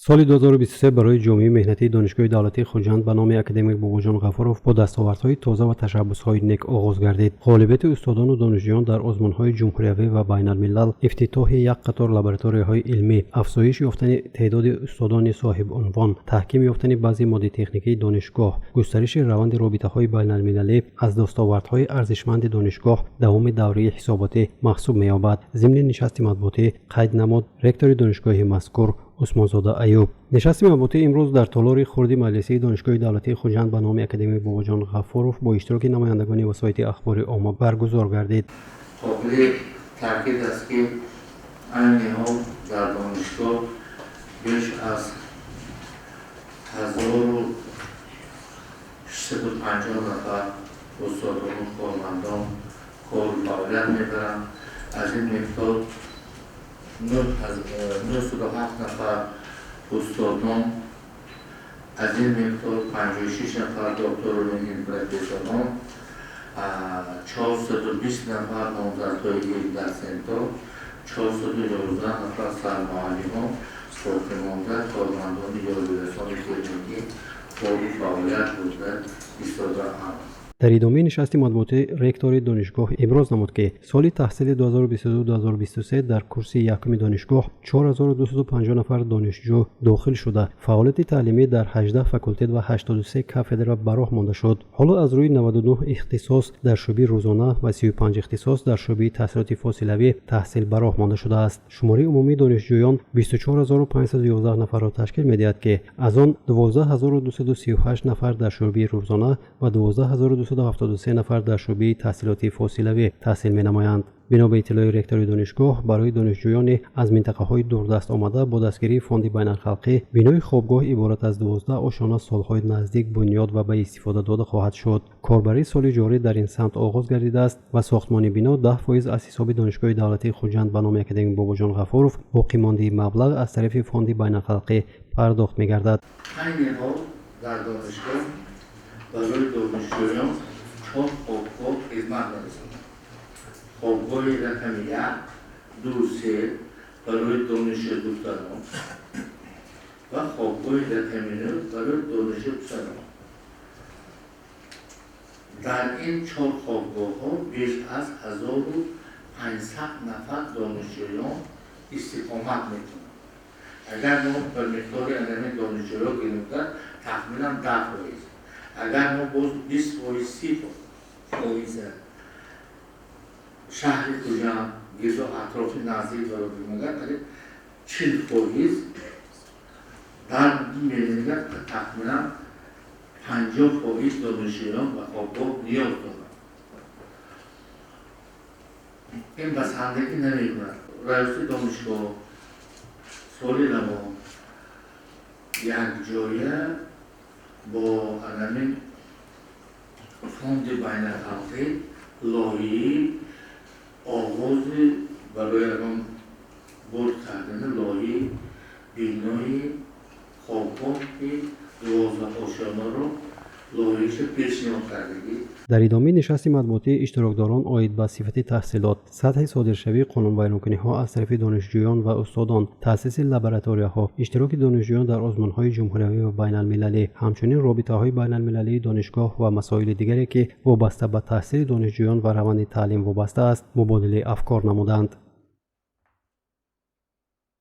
سال 2023 برای جامعه مهنتی دانشگاه دولتی خوجند به نام اکادمیک باباجان غفورов با دستاوردهای تازه و تشبثهای نیک آغاز گردید. غالبیت استادان و دانشجویان در آزمونهای جمهوریوی و بین الملل، افتتاح یک قطار لابراتوری‌های علمی، افزایش یافتن تعداد استادان صاحب عنوان، تحکیم یافتن بعضی ماده تکنیکی دانشگاه، گسترش روند رابطه‌های بین المللی از دستاوردهای ارزشمند دانشگاه دوام دوره حساباتی محسوب می‌یابد. ضمن نشست مطبوعاتی قید نمود رکتور دانشگاه مذکور عثمانزاده ایوب. نشست مطبوعاتی امروز در تالار خردی مجلسی دانشگاه دولتی خوجند به نام اکادمیک باباجان غفورов با اشتراک نمایندگان وسایط اخبار عامه برگزار گردید. قابل تاکید است که این حال در دانشگاه بیش از 1650 نفر استادان و کارمندان کار فعالیت می‌برند. از این مقدار 907 نفر استادان، از این مقدار 56 نفر دکتران پروفسوران، 420 نفر نامزدهای در سنتور، 411 نفر سرمعلمان، ساختمانگر، کارمندان یادرسان تکنیکی فعالیت بوده ایستاده‌اند. در ادامه نشست مطبوعاتی رکتور دانشگاه ابراز نمود که سال تحصیلی 2022-2023 در کورس یکم دانشگاه 4250 نفر دانشجو داخل شده. فعالیت تعلیمی در 18 فاکولتت و 83 کاتدرا براه مانده شد. حالا از روی 99 اختصاص در شعبه روزانه و 35 اختصاص در شعبه تحصیلات فاصلوی تحصیل براه مانده شده است. شماره عمومی دانشجویان 24511 نفر را تشکیل می‌دهد که از آن 12238 نفر در شعبه روزانه و 12273 نفر در شعبه تحصیلات فاصلوی تحصیل می‌نمایند. بنا به اطلاع رکتور دانشگاه، برای دانشجویان از منطقه‌های دوردست آمده با دستگیری فوند بین‌الخلقی بینای خوابگاه عبارت از 12 آشانه سال‌های نزدیک بنیاد و به استفاده داده خواهد شد. کاربری سال جاری در این سمت آغاز گردیده است و ساختمان بنا 10% از حساب دانشگاه دولتی خوجند به نام اکادمیک باباجان غفورov باقی مانده مبلغ از طرف فوند بین‌الخلقی پرداخت می‌گردد. همین حال در دانشگاه برای دانشجویان 4 خوابگاه خدمت می‌رساند. خوابگاه رقم 1، 2، 3 برای دانش دکتران و خوابگاه رقم 9 برای دانش پسران. در این 4 خوابگاه ها بیش از 1500 نفر دانشجویان استقامت می‌کنند. اگر ما بر مقدار علمی دانشجویان گرفتن تخمینا 10%. اگر ما باز 20% 30% شهر کوجان گرد و اطراف نزدیک را بگیریم قریب 40% در این می‌بینید تقریباً 50% دانشجویان و خوابگاه نیاز دارند. این بسندگی نمی‌کند. رئیس دانشگاه سالی نما یک جایه با علمی فوند بین‌الخلقی لایحه‌ای آغاز برای آن برد کردن لایحه بینای خوابگاه 12 آشانه را لایحه‌اش پیشنهاد کردگی. در ادامه نشست مطبوعاتی اشتراکداران عاید به صفت تحصیلات، سطح صادرشوی قانون بیان‌کنی‌ها از طرف دانشجویان و استادان، تأسیس لابراتوری‌ها، اشتراک دانشجویان در آزمون‌های جمهوریوی و بین المللی، همچنین رابطه‌های بین المللی دانشگاه و مسائل دیگری که وابسته به تحصیل دانشجویان و روند تعلیم وابسته است، مبادله افکار نمودند.